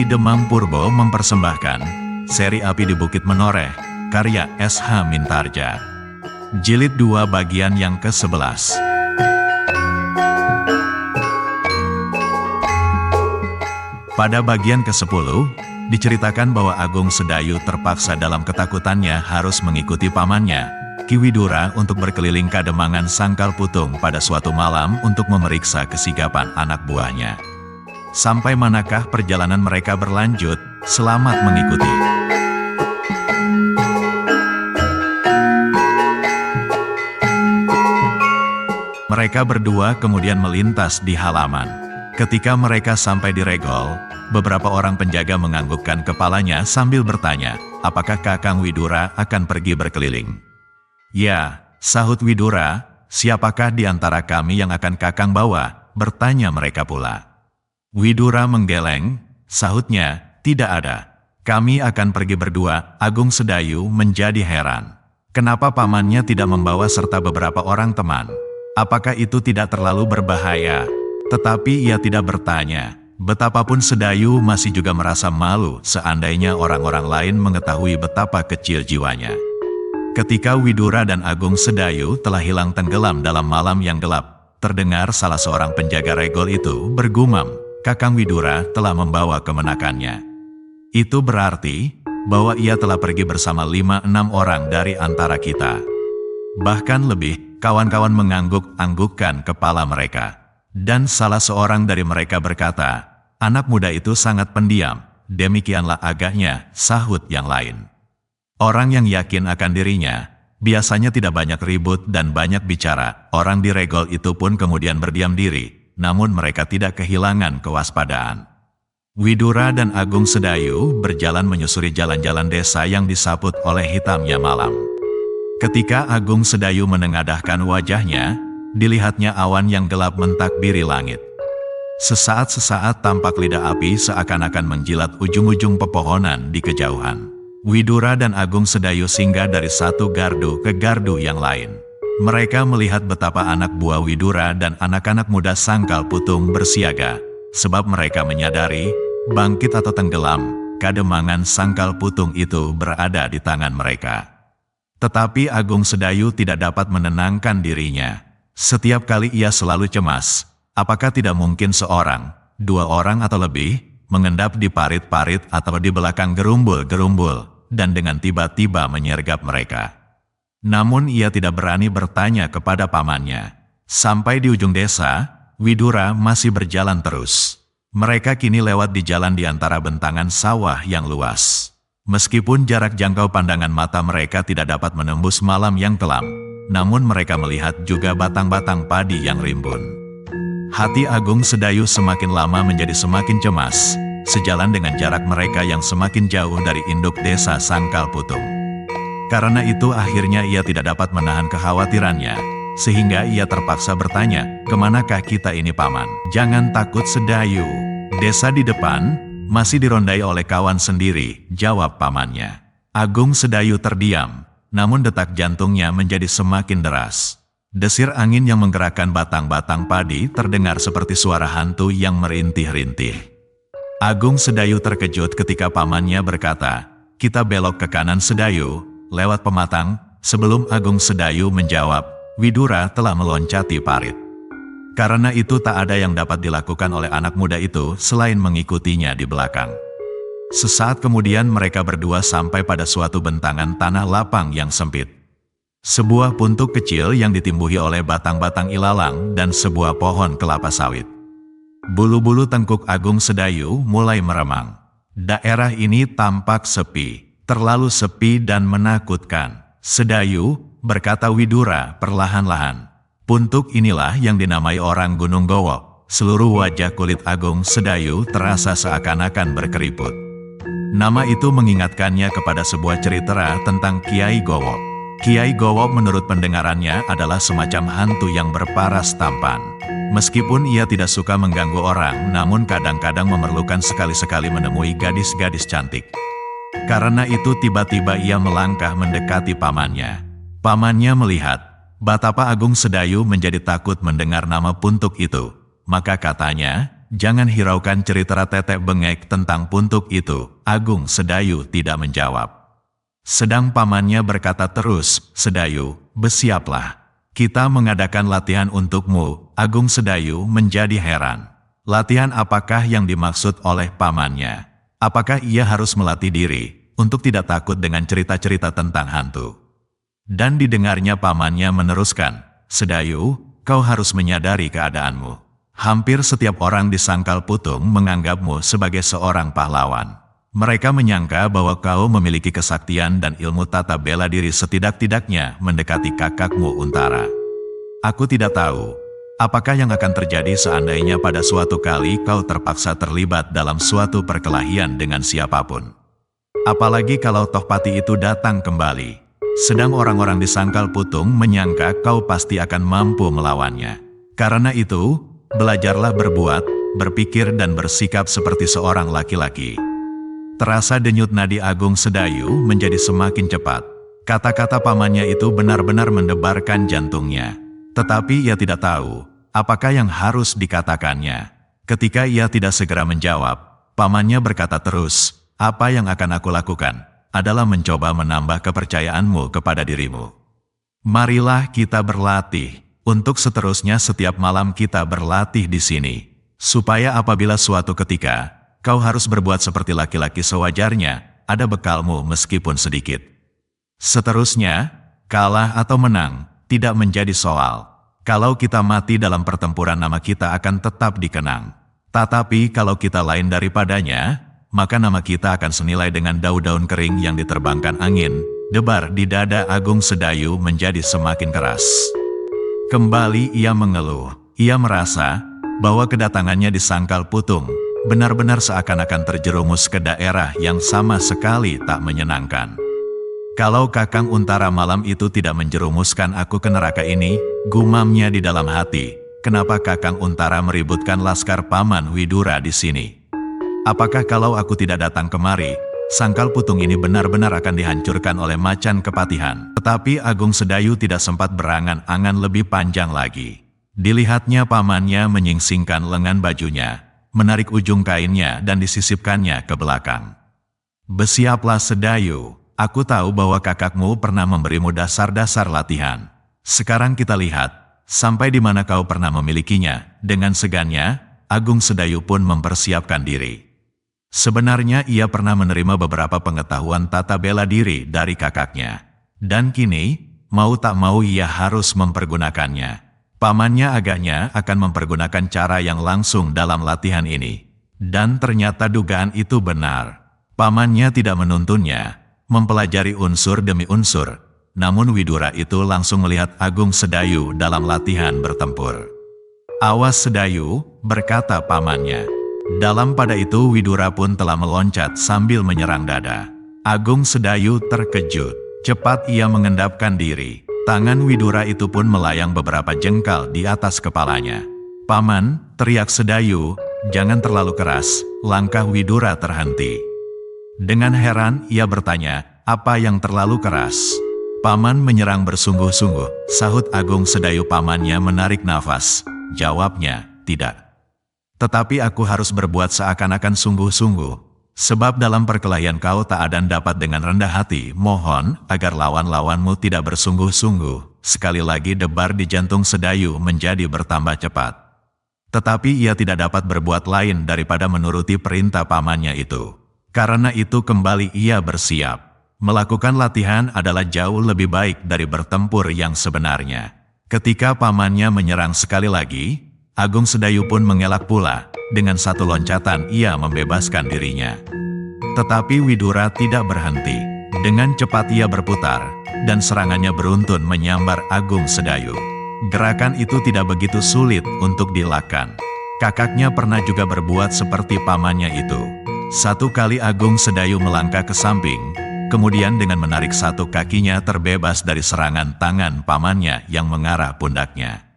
Demang Purbo mempersembahkan seri Api di Bukit Menoreh, karya S.H. Mintarja. Jilid 2 bagian yang ke-11. Pada bagian ke-10, diceritakan bahwa Agung Sedayu terpaksa dalam ketakutannya harus mengikuti pamannya, Ki Widura, untuk berkeliling Kademangan Sangkal Putung pada suatu malam untuk memeriksa kesigapan anak buahnya. Sampai manakah perjalanan mereka berlanjut? Selamat mengikuti. Mereka berdua kemudian melintas di halaman. Ketika mereka sampai di Regol, beberapa orang penjaga menganggukkan kepalanya sambil bertanya, apakah Kakang Widura akan pergi berkeliling? Ya, sahut Widura, siapakah di antara kami yang akan Kakang bawa? Bertanya mereka pula. Widura menggeleng, sahutnya, tidak ada. Kami akan pergi berdua. Agung Sedayu menjadi heran. Kenapa pamannya tidak membawa serta beberapa orang teman? Apakah itu tidak terlalu berbahaya? Tetapi ia tidak bertanya. Betapapun Sedayu masih juga merasa malu seandainya orang-orang lain mengetahui betapa kecil jiwanya. Ketika Widura dan Agung Sedayu telah hilang tenggelam dalam malam yang gelap, terdengar salah seorang penjaga Regol itu bergumam, Kakang Widura telah membawa kemenakannya. Itu berarti bahwa ia telah pergi bersama 5-6 orang dari antara kita. Bahkan lebih, kawan-kawan mengangguk-anggukkan kepala mereka. Dan salah seorang dari mereka berkata, anak muda itu sangat pendiam, demikianlah agaknya, sahut yang lain. Orang yang yakin akan dirinya, biasanya tidak banyak ribut dan banyak bicara. Orang di Regol itu pun kemudian berdiam diri. Namun mereka tidak kehilangan kewaspadaan. Widura dan Agung Sedayu berjalan menyusuri jalan-jalan desa yang disaput oleh hitamnya malam. Ketika Agung Sedayu menengadahkan wajahnya, dilihatnya awan yang gelap mentakbiri langit. Sesaat-sesaat tampak lidah api seakan-akan menjilat ujung-ujung pepohonan di kejauhan. Widura dan Agung Sedayu singgah dari satu gardu ke gardu yang lain. Mereka melihat betapa anak buah Widura dan anak-anak muda Sangkal Putung bersiaga, sebab mereka menyadari, bangkit atau tenggelam, Kademangan Sangkal Putung itu berada di tangan mereka. Tetapi Agung Sedayu tidak dapat menenangkan dirinya. Setiap kali ia selalu cemas, apakah tidak mungkin seorang, 2 orang atau lebih, mengendap di parit-parit atau di belakang gerumbul-gerumbul, dan dengan tiba-tiba menyergap mereka. Namun ia tidak berani bertanya kepada pamannya. Sampai di ujung desa, Widura masih berjalan terus. Mereka kini lewat di jalan di antara bentangan sawah yang luas. Meskipun jarak jangkau pandangan mata mereka tidak dapat menembus malam yang kelam, namun mereka melihat juga batang-batang padi yang rimbun. Hati Agung Sedayu semakin lama menjadi semakin cemas, sejalan dengan jarak mereka yang semakin jauh dari induk desa Sangkal Putung. Karena itu akhirnya ia tidak dapat menahan kekhawatirannya, sehingga ia terpaksa bertanya, kemanakah kita ini paman? Jangan takut Sedayu, desa di depan masih dirondai oleh kawan sendiri, jawab pamannya. Agung Sedayu terdiam, namun detak jantungnya menjadi semakin deras. Desir angin yang menggerakkan batang-batang padi terdengar seperti suara hantu yang merintih-rintih. Agung Sedayu terkejut ketika pamannya berkata, kita belok ke kanan Sedayu, lewat pematang. Sebelum Agung Sedayu menjawab, Widura telah meloncati parit. Karena itu tak ada yang dapat dilakukan oleh anak muda itu selain mengikutinya di belakang. Sesaat kemudian mereka berdua sampai pada suatu bentangan tanah lapang yang sempit. Sebuah puntuk kecil yang ditimbuhi oleh batang-batang ilalang dan sebuah pohon kelapa sawit. Bulu-bulu tengkuk Agung Sedayu mulai meremang. Daerah ini tampak sepi. Terlalu sepi dan menakutkan. Sedayu, berkata Widura perlahan-lahan. Puntuk inilah yang dinamai orang Gunung Gowok. Seluruh wajah kulit Agung Sedayu terasa seakan-akan berkeriput. Nama itu mengingatkannya kepada sebuah cerita tentang Kiai Gowok. Kiai Gowok menurut pendengarannya adalah semacam hantu yang berparas tampan. Meskipun ia tidak suka mengganggu orang, namun kadang-kadang memerlukan sekali-sekali menemui gadis-gadis cantik. Karena itu tiba-tiba ia melangkah mendekati pamannya. Pamannya melihat betapa Agung Sedayu menjadi takut mendengar nama puntuk itu. Maka katanya, jangan hiraukan cerita tetek bengek tentang puntuk itu. Agung Sedayu tidak menjawab. Sedang pamannya berkata terus, Sedayu, bersiaplah. Kita mengadakan latihan untukmu. Agung Sedayu menjadi heran. Latihan apakah yang dimaksud oleh pamannya? Apakah ia harus melatih diri untuk tidak takut dengan cerita-cerita tentang hantu? Dan didengarnya pamannya meneruskan, Sedayu, kau harus menyadari keadaanmu. Hampir setiap orang di Sangkal Putung menganggapmu sebagai seorang pahlawan. Mereka menyangka bahwa kau memiliki kesaktian dan ilmu tata bela diri setidak-tidaknya mendekati kakakmu Untara. Aku tidak tahu apakah yang akan terjadi seandainya pada suatu kali kau terpaksa terlibat dalam suatu perkelahian dengan siapapun. Apalagi kalau Tohpati itu datang kembali. Sedang orang-orang di Sangkal Putung menyangka kau pasti akan mampu melawannya. Karena itu, belajarlah berbuat, berpikir dan bersikap seperti seorang laki-laki. Terasa denyut nadi Agung Sedayu menjadi semakin cepat. Kata-kata pamannya itu benar-benar mendebarkan jantungnya. Tetapi ia tidak tahu apakah yang harus dikatakannya. Ketika ia tidak segera menjawab, pamannya berkata terus, apa yang akan aku lakukan adalah mencoba menambah kepercayaanmu kepada dirimu. Marilah kita berlatih. Untuk seterusnya setiap malam kita berlatih di sini. Supaya apabila suatu ketika, kau harus berbuat seperti laki-laki sewajarnya, ada bekalmu meskipun sedikit. Seterusnya, kalah atau menang, tidak menjadi soal. Kalau kita mati dalam pertempuran nama kita akan tetap dikenang. Tetapi kalau kita lain daripadanya, maka nama kita akan senilai dengan daun-daun kering yang diterbangkan angin. Debar di dada Agung Sedayu menjadi semakin keras. Kembali ia mengeluh. Ia merasa bahwa kedatangannya di Sangkal Putung benar-benar seakan-akan terjerumus ke daerah yang sama sekali tak menyenangkan. Kalau Kakang Untara malam itu tidak menjerumuskan aku ke neraka ini, gumamnya di dalam hati, kenapa Kakang Untara meributkan laskar Paman Widura di sini? Apakah kalau aku tidak datang kemari, Sangkal Putung ini benar-benar akan dihancurkan oleh macan kepatihan? Tetapi Agung Sedayu tidak sempat berangan-angan lebih panjang lagi. Dilihatnya pamannya menyingsingkan lengan bajunya, menarik ujung kainnya dan disisipkannya ke belakang. Bersiaplah Sedayu, aku tahu bahwa kakakmu pernah memberimu dasar-dasar latihan. Sekarang kita lihat, sampai di mana kau pernah memilikinya. Dengan segannya, Agung Sedayu pun mempersiapkan diri. Sebenarnya ia pernah menerima beberapa pengetahuan tata bela diri dari kakaknya. Dan kini, mau tak mau ia harus mempergunakannya. Pamannya agaknya akan mempergunakan cara yang langsung dalam latihan ini. Dan ternyata dugaan itu benar. Pamannya tidak menuntunnya mempelajari unsur demi unsur. Namun Widura itu langsung melihat Agung Sedayu dalam latihan bertempur. Awas Sedayu, berkata pamannya. Dalam pada itu Widura pun telah meloncat sambil menyerang dada. Agung Sedayu terkejut. Cepat ia mengendapkan diri. Tangan Widura itu pun melayang beberapa jengkal di atas kepalanya. Paman, teriak Sedayu, jangan terlalu keras. Langkah Widura terhenti. Dengan heran ia bertanya, apa yang terlalu keras? Paman menyerang bersungguh-sungguh, sahut Agung Sedayu. Pamannya menarik nafas. Jawabnya, tidak. Tetapi aku harus berbuat seakan-akan sungguh-sungguh. Sebab dalam perkelahian kau tak akan dapat dengan rendah hati. Mohon agar lawan-lawanmu tidak bersungguh-sungguh. Sekali lagi debar di jantung Sedayu menjadi bertambah cepat. Tetapi ia tidak dapat berbuat lain daripada menuruti perintah pamannya itu. Karena itu kembali ia bersiap. Melakukan latihan adalah jauh lebih baik dari bertempur yang sebenarnya. Ketika pamannya menyerang sekali lagi, Agung Sedayu pun mengelak pula. Dengan satu loncatan ia membebaskan dirinya. Tetapi Widura tidak berhenti. Dengan cepat ia berputar, dan serangannya beruntun menyambar Agung Sedayu. Gerakan itu tidak begitu sulit untuk dilakukan. Kakaknya pernah juga berbuat seperti pamannya itu. Satu kali Agung Sedayu melangkah ke samping, kemudian dengan menarik satu kakinya terbebas dari serangan tangan pamannya yang mengarah pundaknya.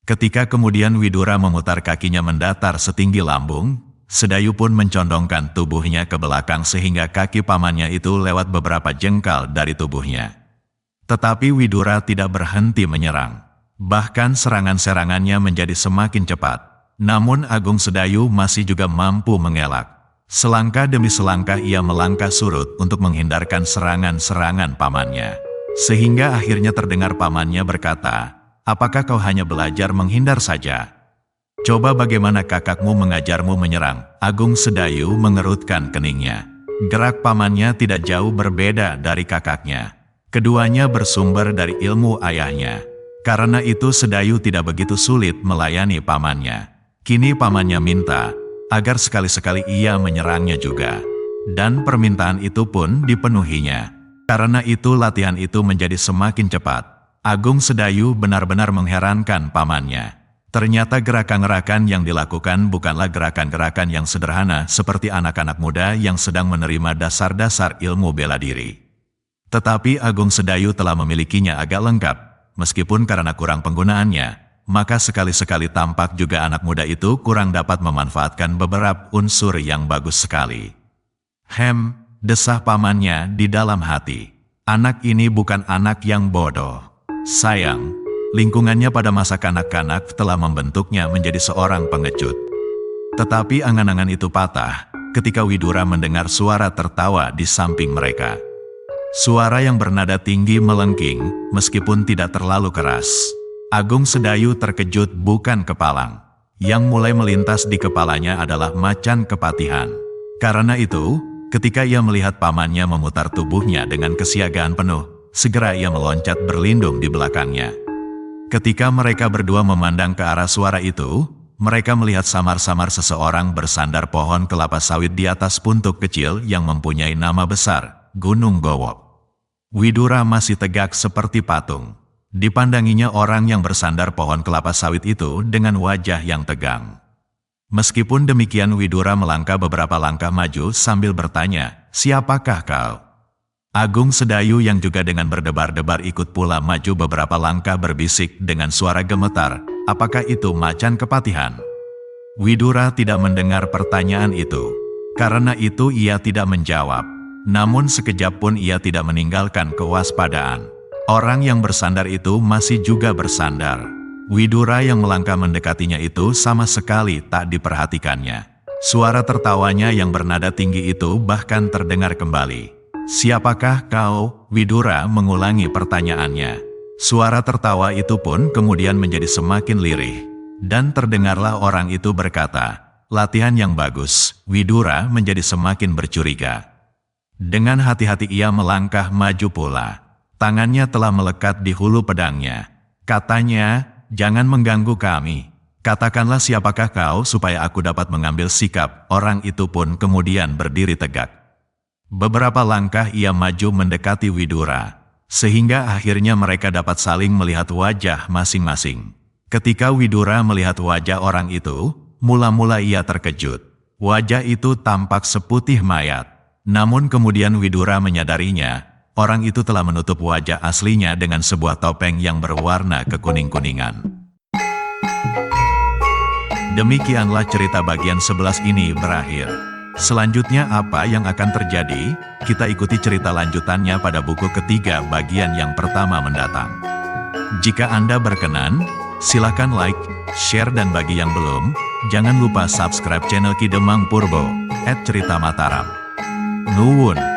Ketika kemudian Widura memutar kakinya mendatar setinggi lambung, Sedayu pun mencondongkan tubuhnya ke belakang sehingga kaki pamannya itu lewat beberapa jengkal dari tubuhnya. Tetapi Widura tidak berhenti menyerang. Bahkan serangan-serangannya menjadi semakin cepat. Namun Agung Sedayu masih juga mampu mengelak. Selangkah demi selangkah ia melangkah surut untuk menghindarkan serangan-serangan pamannya. Sehingga akhirnya terdengar pamannya berkata, "Apakah kau hanya belajar menghindar saja? Coba bagaimana kakakmu mengajarmu menyerang." Agung Sedayu mengerutkan keningnya. Gerak pamannya tidak jauh berbeda dari kakaknya. Keduanya bersumber dari ilmu ayahnya. Karena itu Sedayu tidak begitu sulit melayani pamannya. Kini pamannya minta agar sekali-sekali ia menyerangnya juga. Dan permintaan itu pun dipenuhinya. Karena itu latihan itu menjadi semakin cepat. Agung Sedayu benar-benar mengherankan pamannya. Ternyata gerakan-gerakan yang dilakukan bukanlah gerakan-gerakan yang sederhana seperti anak-anak muda yang sedang menerima dasar-dasar ilmu bela diri. Tetapi Agung Sedayu telah memilikinya agak lengkap. Meskipun karena kurang penggunaannya, maka sekali-sekali tampak juga anak muda itu kurang dapat memanfaatkan beberapa unsur yang bagus sekali. Desah pamannya di dalam hati. Anak ini bukan anak yang bodoh. Sayang, lingkungannya pada masa kanak-kanak telah membentuknya menjadi seorang pengecut. Tetapi angan-angan itu patah ketika Widura mendengar suara tertawa di samping mereka. Suara yang bernada tinggi melengking meskipun tidak terlalu keras. Agung Sedayu terkejut bukan kepalang. Yang mulai melintas di kepalanya adalah macan kepatihan. Karena itu, ketika ia melihat pamannya memutar tubuhnya dengan kesiagaan penuh, segera ia meloncat berlindung di belakangnya. Ketika mereka berdua memandang ke arah suara itu, mereka melihat samar-samar seseorang bersandar pohon kelapa sawit di atas puntuk kecil yang mempunyai nama besar, Gunung Gowok. Widura masih tegak seperti patung. Dipandanginya orang yang bersandar pohon kelapa sawit itu dengan wajah yang tegang. Meskipun demikian Widura melangkah beberapa langkah maju sambil bertanya, "Siapakah kau?" Agung Sedayu yang juga dengan berdebar-debar ikut pula maju beberapa langkah berbisik dengan suara gemetar, "Apakah itu macan kepatihan?" Widura tidak mendengar pertanyaan itu. Karena itu ia tidak menjawab. Namun sekejap pun ia tidak meninggalkan kewaspadaan. Orang yang bersandar itu masih juga bersandar. Widura yang melangkah mendekatinya itu sama sekali tak diperhatikannya. Suara tertawanya yang bernada tinggi itu bahkan terdengar kembali. "Siapakah kau?" Widura mengulangi pertanyaannya. Suara tertawa itu pun kemudian menjadi semakin lirih. Dan terdengarlah orang itu berkata, "Latihan yang bagus." Widura menjadi semakin bercuriga. Dengan hati-hati ia melangkah maju pula. Tangannya telah melekat di hulu pedangnya. Katanya, "Jangan mengganggu kami. Katakanlah siapakah kau supaya aku dapat mengambil sikap." Orang itu pun kemudian berdiri tegak. Beberapa langkah ia maju mendekati Widura. Sehingga akhirnya mereka dapat saling melihat wajah masing-masing. Ketika Widura melihat wajah orang itu, mula-mula ia terkejut. Wajah itu tampak seputih mayat. Namun kemudian Widura menyadarinya, orang itu telah menutup wajah aslinya dengan sebuah topeng yang berwarna kekuning-kuningan. Demikianlah cerita bagian 11 ini berakhir. Selanjutnya apa yang akan terjadi? Kita ikuti cerita lanjutannya pada buku ketiga bagian yang pertama mendatang. Jika Anda berkenan, silakan like, share dan bagi yang belum, jangan lupa subscribe channel Ki Demang Purbo @Cerita Mataram. Nuwun.